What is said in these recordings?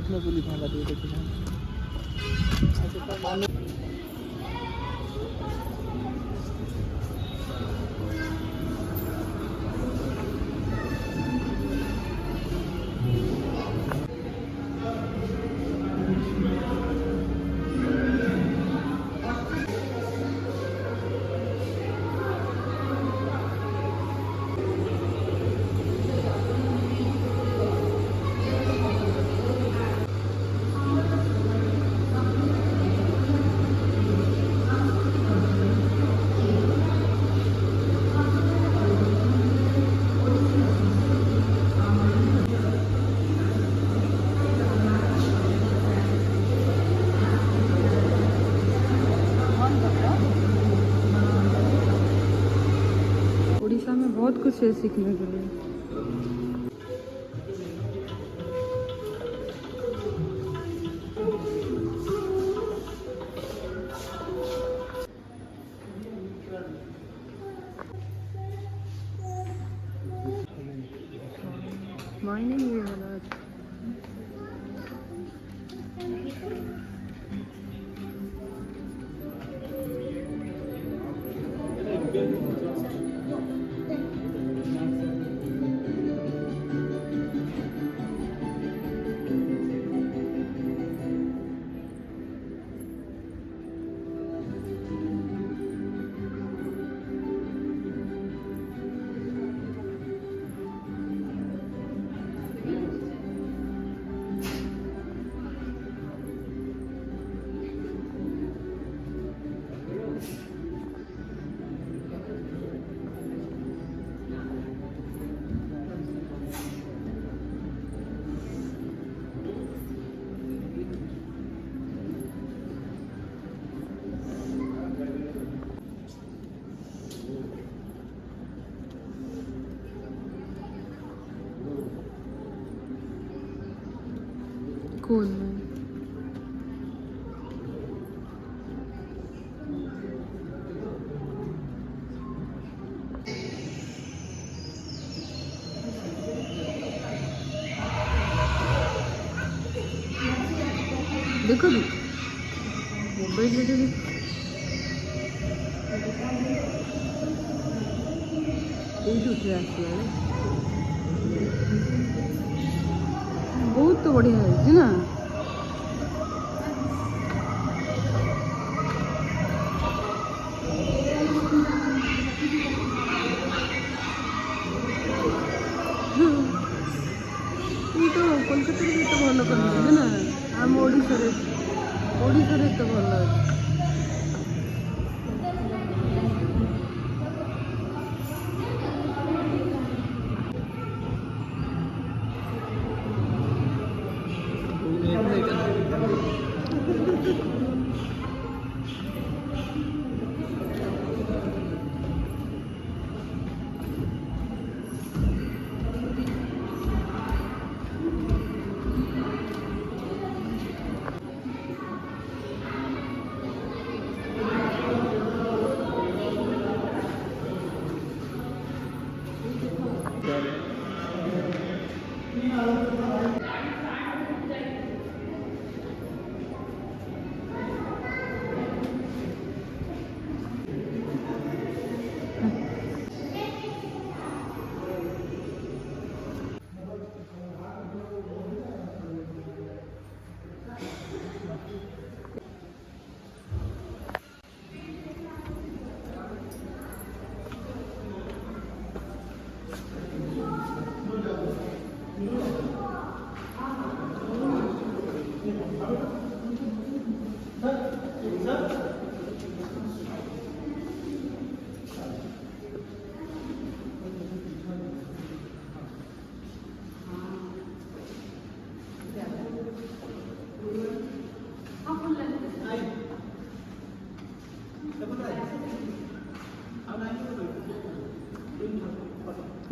देखने को लिखा था देखिए उड़ीसा में बहुत कुछ है सीखने के लिए। मायने नहीं वाला कौन है? देखो भी मोबाइल ले देखो उठे आसला बहुत तो बढ़िया है ना। ये तो कोलकाता भी तो भल कर ना आम ओडिशा तो भल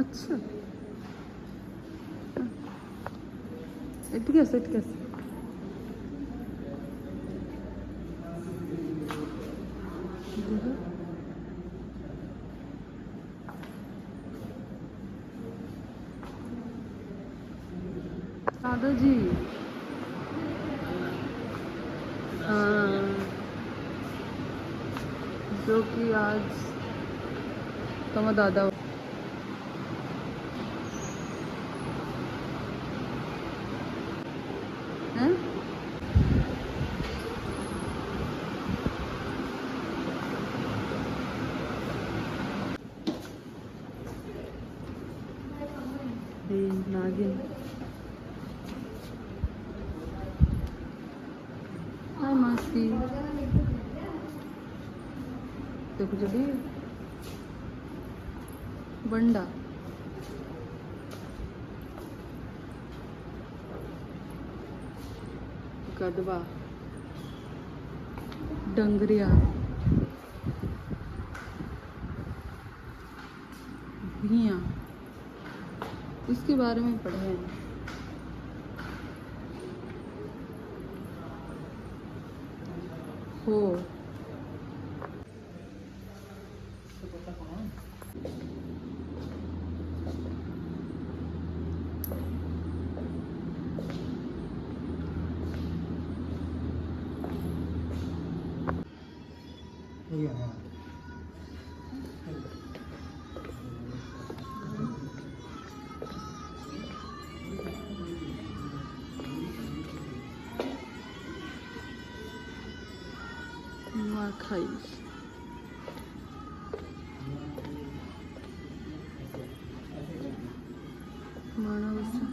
अच्छे। अच्छा इतके दादाजी जो कि आज तम दादा हैं नागिन हाय मासी देखो जब बंडा गदवा डंगरिया भिया इसके बारे में पढ़े हैं। हो नुआखाई माणवसा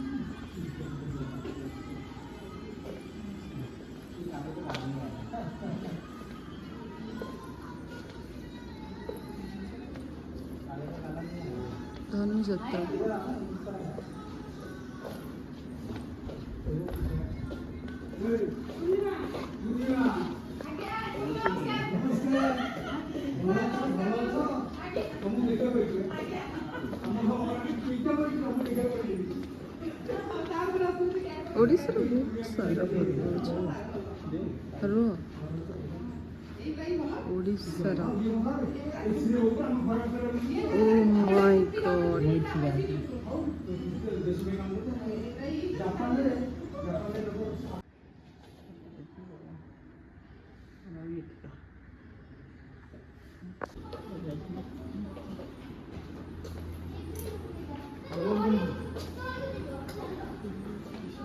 धनुजात्रा ओडिशा सारा रो ओडिशा ओ माय गॉड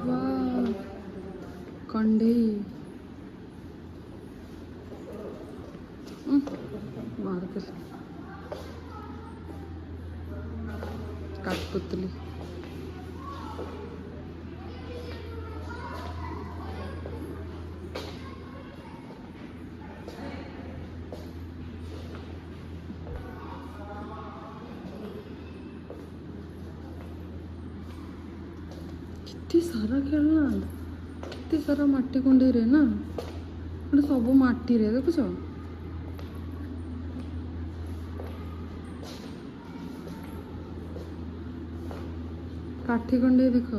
वाह कंढई मार्केट काठपुतली कितनी सारा खेलना कितनी सारा माटी कुंडे रे ना सब माटी रे देखुच काठी कुंडे देख